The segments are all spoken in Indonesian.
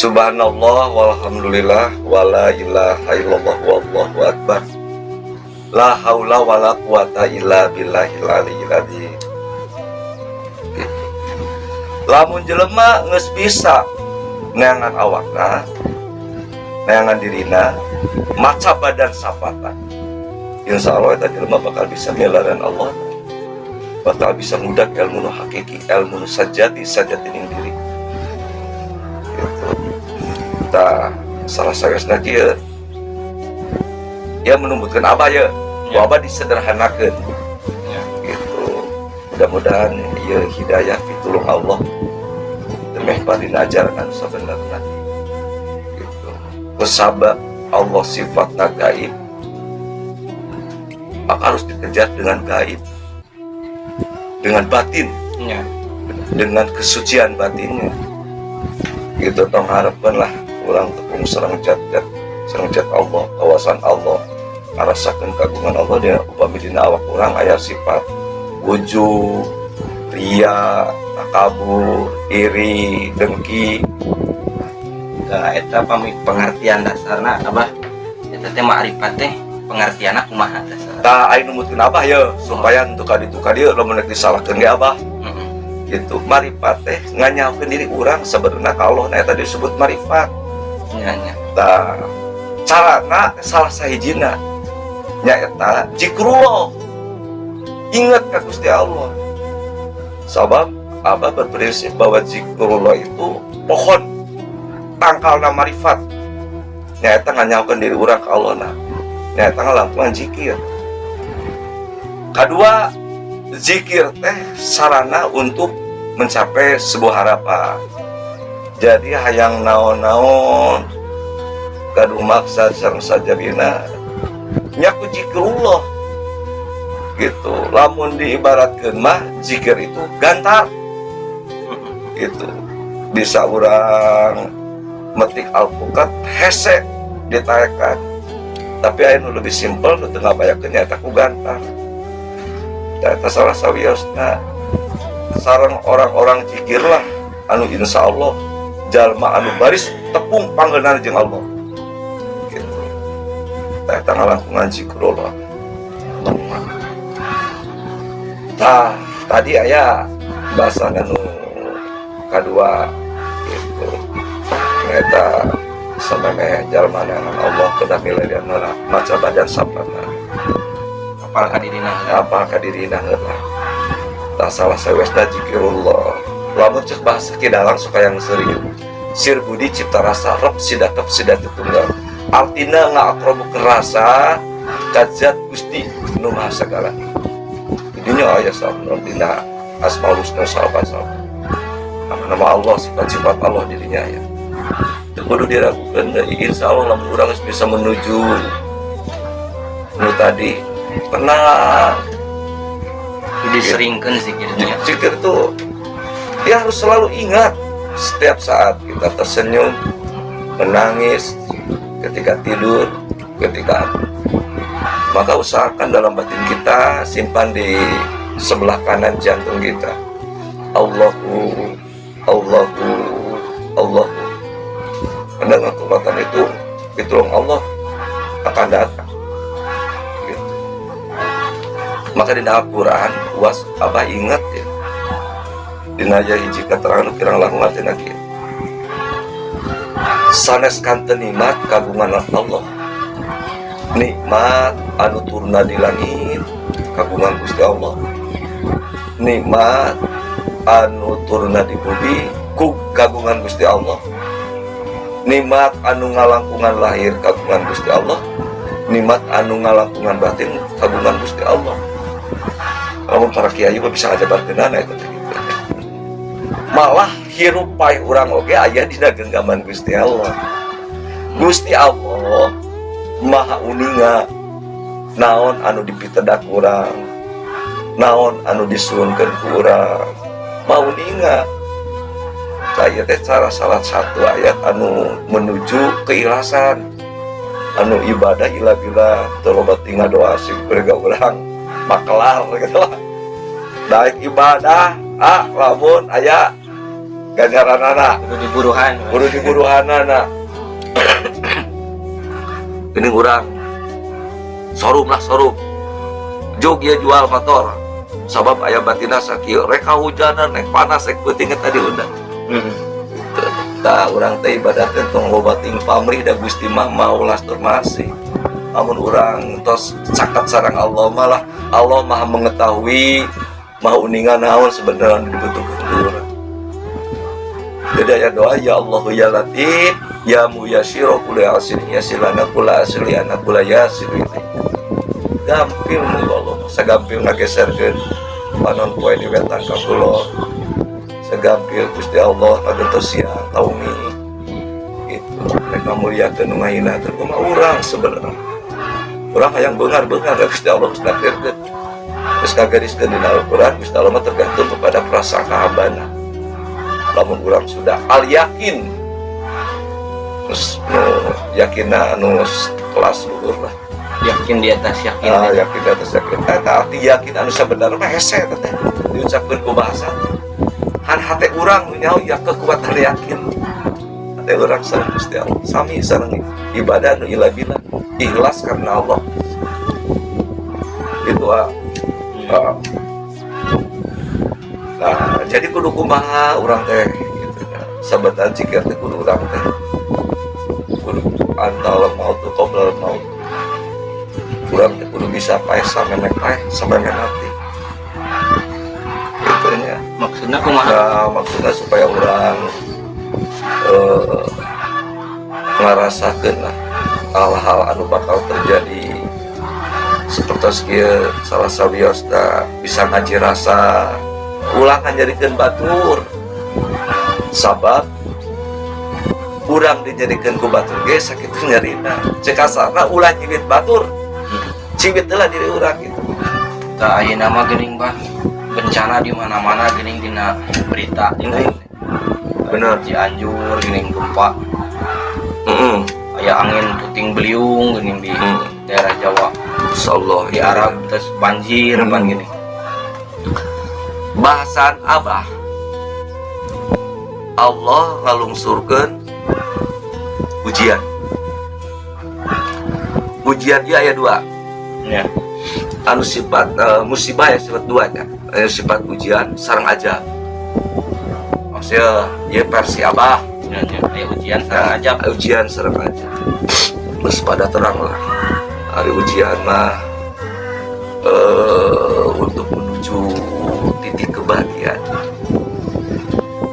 Subhanallah walhamdulillah wala ilaha illallah wallahu akbar. La haula wala quwata illa billahil aliyyil azim. Lamun jelema geus bisa neangan awakna, neangan dirina, maca badan sapatan, insyaallah eta jelema bakal bisa milaran Allah, bakal bisa ngudag ilmu nu hakiki, ilmu nu sajati ning diri. Gitu. Kita salah sagesna kieu ya menumbutkan abah ya, abah disederhanakeun ya. Gitu. Mudah-mudahan ieu hidayah pitulung Allah temeh padina ajaran sabenerna. Gitu. Kusabab Allah sifatna gaib, maka harus dikejar dengan gaib, dengan batin ya. Dengan kesucian batinnya. Gitu tong harapan lah ulang tepung serang cat Allah, kawasan Allah, ngarasakeun kagungan Allah dia upami dina awak urang aya sifat ujub, ria, takabur, iri, dengki. Eta pengertian dasarna abah eta teh ma'rifat teh pengertianna kumaha dasarna. Tah aing numutkeun abah ya supaya untuk kaditu kadieu lamun rek disalahkeun ge abah. Gitu marifat teh nganyakeun diri urang sebenarnya ka Allah, nah eta disebut marifat. Nya. Tah carana salah sahijina nyaeta zikrullah, ingat ka Gusti Allah. Sabab abah berprinsip bahwa zikrullah itu pohon tangkalna marifat, nyaeta nganyakeun diri urang ka Allah, nah nyaeta ngalampungan zikir. Kadua, zikir teh sarana untuk mencapai sebuah harapan. Jadi hayang naon-naon gaduh maksad sareng sajabina nyaku zikrullah. Gitu. Lamun diibaratkeun mah zikir itu gantar. Gitu. Bisa urang metik alpukat hese ditaekan. Tapi aya nu lebih simpel nu teu ngabayakeun nyaeta ku gantar. Eta salah sawiosna sareng orang-orang zikir lah anu insyaallah jalma anu baris tepung panggeunana jeung Allah. Gitu. Eta ngalangkungan zikrullah. Tah tadi aya bahasa anu kadua gitu. Eta samemeh jalma dengan Allah kedah milarianna maca badan sapana. Apal kadirina heula. Tak salah sawesna zikrullah. Lamun cek bahasa kidalang suka yang sering sir budi cipta rasa rob sidatep sidatu tunggal. Artina ngakrobu kerasa kadzat Gusti nu maha sagala. Dinya aya sabna dina asmaul husna salawat. Nama Allah, sifat-sifat Allah dirinya ya. Teu kudu diragukeun deui, insyaallah lamun urang bisa menuju nu tadi tenang. Diseringkan zikirnya. Zikir itu ya harus selalu ingat setiap saat kita tersenyum, menangis, ketika tidur, ketika maka usahakan dalam batin kita simpan di sebelah kanan jantung kita. Allahu, Allahu, Allahu. Karena kekuatan itu ditolong Allah akan datang. Maka di Al-Quran was abah ingat ya dina aya hiji keterangan kirang langkung artina kieu sanes kanten nikmat kagungan Allah, nikmat anu turna di langit kagungan Gusti Allah, nikmat anu turna di bumi ku kagungan Gusti Allah, nikmat anu ngalangkungan lahir kagungan Gusti Allah, nikmat anu ngalangkungan batin kagungan Gusti Allah. Kalau para kiai bisa ngajabarkeunana eta teh gitu. Malah hirup paeh urang oge aya dina genggaman Gusti Allah. Gusti Allah maha uninga naon anu dipitedak urang, naon anu disuunkeun ku urang, maha uninga. Saya teh cara salah satu ayat anu menuju keikhlasan, anu ibadah ila bila tolobat tinggal doa sih berga urang makelar gitu lah. Daik ibadah lamun aya ganjaranana kudu diburuhan. kudu diburuhanana. Ini urang sorum lah sorum jog ya jual motor sabab aya batina sakieu reka hujanan rek panas rek peuting tadi udah. Tah urang teh ibadah teh tong loba ting pamrih da Gusti mah maulas masih. Amun urang tos caket sareng Allah malah Allah Maha mengetahui maha uningan naon sebenarnya dibutuhkeun ku urang. Jadi aya doa ya Allah ya Latif ya Muyasyiro kula asir yasilana kula asliana kula yasir gitu. Gampil muga Allah sagampil ngageserkeun panon poe di wetan ka kula. Sagampil Gusti Allah ngagentos siang taungi itu rek ngamuliakeun nu ngahinakeun kumaha urang sebenarnya. Urang hayang beungar-beungar ka Gusti Allah geus nakdirkeun. Geus kagariskeun dina Al-Qur'an Gusti Allah mah tergantung kepada prasangka hambana. Lamun urang sudah al yakin terus yakinna anu kelas luhur lah. Yakin di atas yakin. Yakin di atas yakin. Arti yakin anu sabenerna mah hese teh diucapkeun ku bahasa. Han hate urang nyaho ya kekuatan yakin. Hate urang sareng Gusti Allah. Sami sareng ibadah nu ilah ikhlas karena Allah. Itu nah, jadi kudu kumaha urang teh gitu. Sabetan cikir teh kudu urang teh kudu antal maut tu qoblal maut. Urang teh kudu bisa paeh sampai mati. Gitu nya. Maksudnya kumaha? Nah, maksudnya supaya orang ngarasakeun lah hal-hal anu bakal terjadi seperti salah sawios bisa ngaji rasa ulang ngajadikeun batur sabab urang dijadikeun ku batur ge sakitu nyarina cek kasarna ulah cibit batur cibit heula diri urang gitu. Tah ayeuna mah geuning bah bencana di mana-mana geuning dina berita dina Bener. Cianjur geuning gempa. Aya angin puting beliung geuning di daerah Jawa. Insyaallah Di Arab terus banjir ban gini. Bahasan Abah Allah ngalungsurkeun ujian dia aya 2 Ya. anu sifat musibah ya sifat 2 nya sifat ujian sareng aja maksudnya ya versi Abah Ya, aya ujian sareng aja. Ujian sareng aja terus pada terang lah hari ujian mah untuk menuju titik kebahagiaan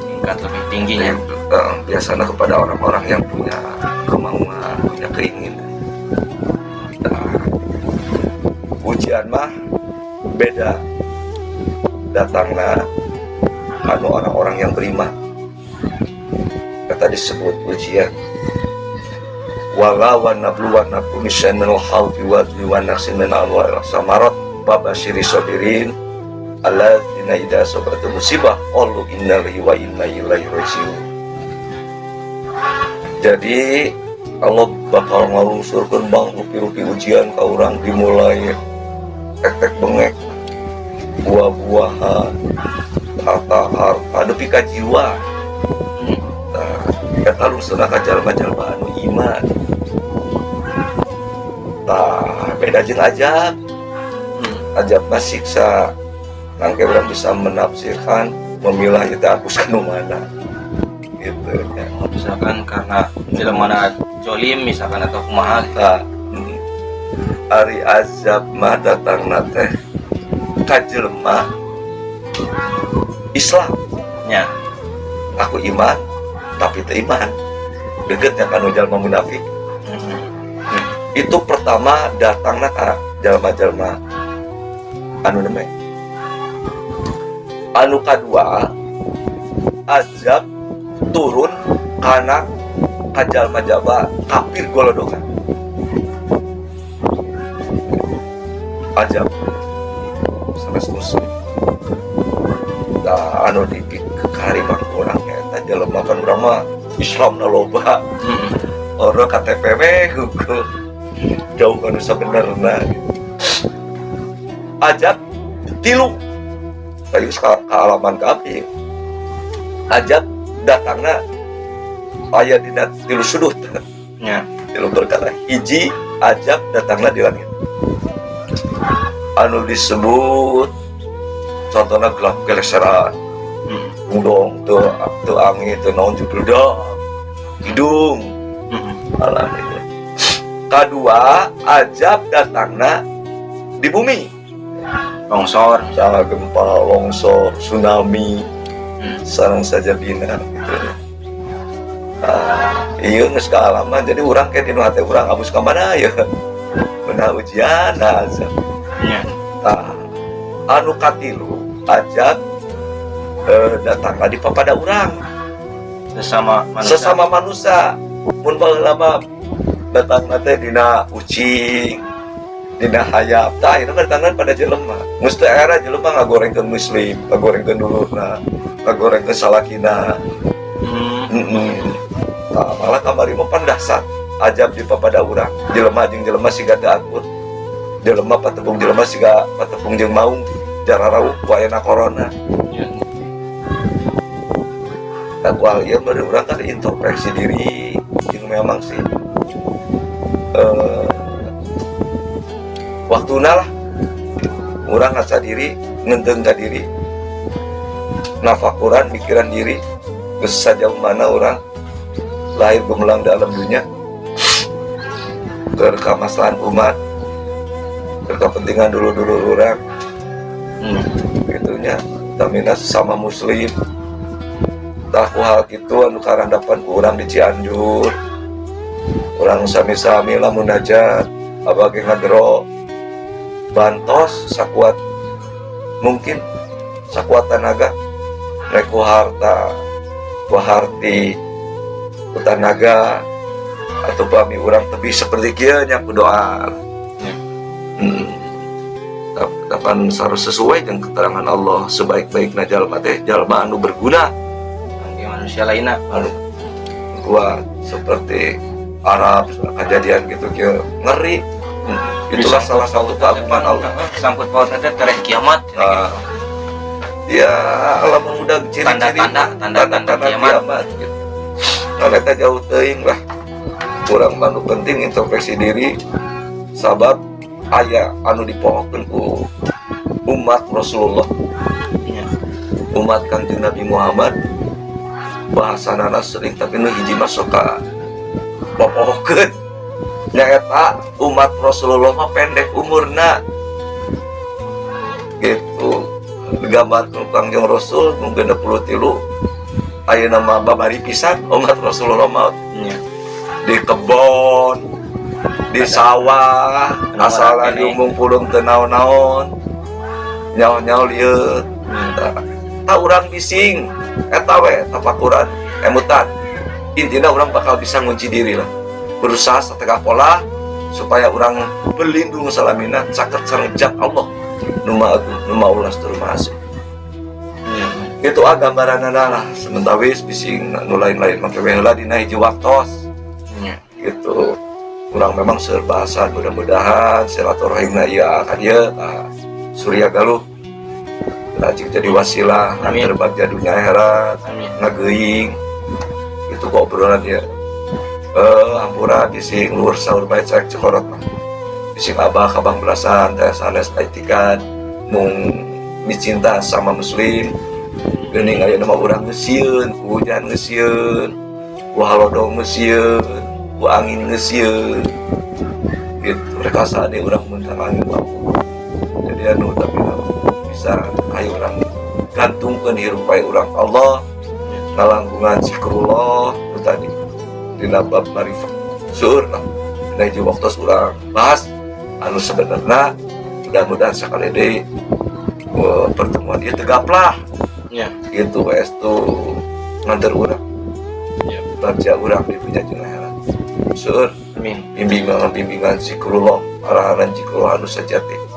Tingkat lebih tingginya. biasanya kepada orang-orang yang punya kemauan, punya keinginan. Ujian mah beda datangnya anu orang-orang yang beriman. Kata disebut ujian. Wala wa nabluwannakum bisyai'minal khawfi wa naqsin minal amwali was samarat babashiri sabirin alladzina idza asabatu musibah qalu inna lillahi wa inna ilaihi raji'un. Jadi Allah bakal ngalungsurkeun bang rupi-rupi ujian ka urang dimulai tek-tek bengek buah-buahan harta nepi ka jiwa. Nah, eta lungsuna ka jalma-jalma anu iman. Nah, beda jeung ajab. Ajab mah siksa. Nangke orang bisa menafsirkan memilah itu aku sanu mana gitu ya. Misalkan karena jelema jolim misalkan atau kumaha. Nah, ari azab mah datangna teh ka jelema Islam. Ya. Aku iman tapi teu iman. Degetnya kan jalma munafik. Itu pertama datangna ka jalma-jalma anu nemeh. Anu kadua azab turun karena kajalma-jalma kafir golodongan. Azab sanes muslim. Nah, anu di kekaribang orang eta jelema kan urang mah Islam na loba. Orang KTP we gugur jauh kan sabenerna. Azab tilu. Kayu ke halaman kafir. Ajab datangna aya dina tilu sudut. Ya. Tilu perkara. Hiji ajab datangna di langit. Anu disebut contohnya gelap geleseran. Udong tuh angin tuh naon judulnya hidung alam itu. Kedua ajab datangna di bumi, Longsor. salah gempa, longsor, tsunami, sarang saja bina gitu. Iya nges kealaman jadi orang kayak di hati orang abus kemana ya benar ujian azab. Ya. Anu katilu ajab datang di papada orang sesama manusia mun baheula mah datang teh dina ucing dina hayap tah itu datangna pada jelema mesti era jelema ngagorengkeun muslim ngagorengkeun dulurna ngagorengkeun salakina malah kamari mah pandasar ajab di papada urang jelema jeung jelema siga teu akur jelema patepung jelema siga patepung jeung maung jararau ku ayeuna corona. Wah iya baru orang kan introspeksi diri yang memang sih waktuna lah orang ngaca diri ngenteng ka diri nafakuran mikiran diri sejauh mana orang lahir gemelang dalam dunia kemaslahan umat kepentingan dulu orang gitunya tamina sesama muslim tahu hal itu anu karandapan kurang di Cianjur orang sami-sami lah munajat abage ngadro bantos sakuat mungkin sakuat tenaga neku harta ku harti ku tenaga atau bami orang lebih seperti kieu nya ku doa kapan harus sesuai dengan keterangan Allah sebaik-baikna jalma teh jalma anu berguna Manusia lainnya kuat seperti Arab kejadian gitu ngeri itulah salah satu keagungan Allah sangkut pautnya tereh kiamat ya lamun udah ciri-ciri tanda kiamat gitu. Nah kita jauh teuing lah kurang manu penting introspeksi diri sabab aya anu dipohokeun ku umat Rasulullah umat Kanjeng Nabi Muhammad bahasanana sering tapi nu hiji masuk ka popohokeun nyaeta umat Rasulullah mah pendek umurna gitu gambar Kanjeng Rasul mungkin 23 ayeuna mah babari pisan umat Rasulullah mah di kebon di sawah asal diumum pulung teu naon-naon nyaho-nyaho lieu tak urang bising eta we tapakuran emutan intinya orang bakal bisa ngunci diri lah berusaha setengah pola supaya orang berlindung salamina caket sareng Allah numa ulas tur masuk itu gambaranana lah sementara wis bising nu lain-lain make heula dina hiji waktos gitu orang memang serbahasan mudah-mudahan silaturahimna ieu akan ieu Surya Galuh Ajik jadi wasilah antar bagja dunia akhirat ngageuing itu kok obrolan ya hampura bising luhur sahur bae cek cekorot mah bising abah kabang belasan teh sanes aitikan mung dicinta sama muslim geuning aya nama urang geusieun ku hujan geusieun ku halodong geusieun ku angin geusieun gitu mereka sadé urang mun angin mampu jadi anu tapi bisa ayo orang gantungkan hirupai orang Allah ngalangkungan zikrullah itu tadi dina bab marifat surna dina hiji waktu orang bahas anu sebenarnya mudah-mudahan sekali deh pertemuan dia tegaplah gitu wes tuh nganter orang baca orang di punya jenayah sur bimbingan zikrullah arahan zikrullah anu sejati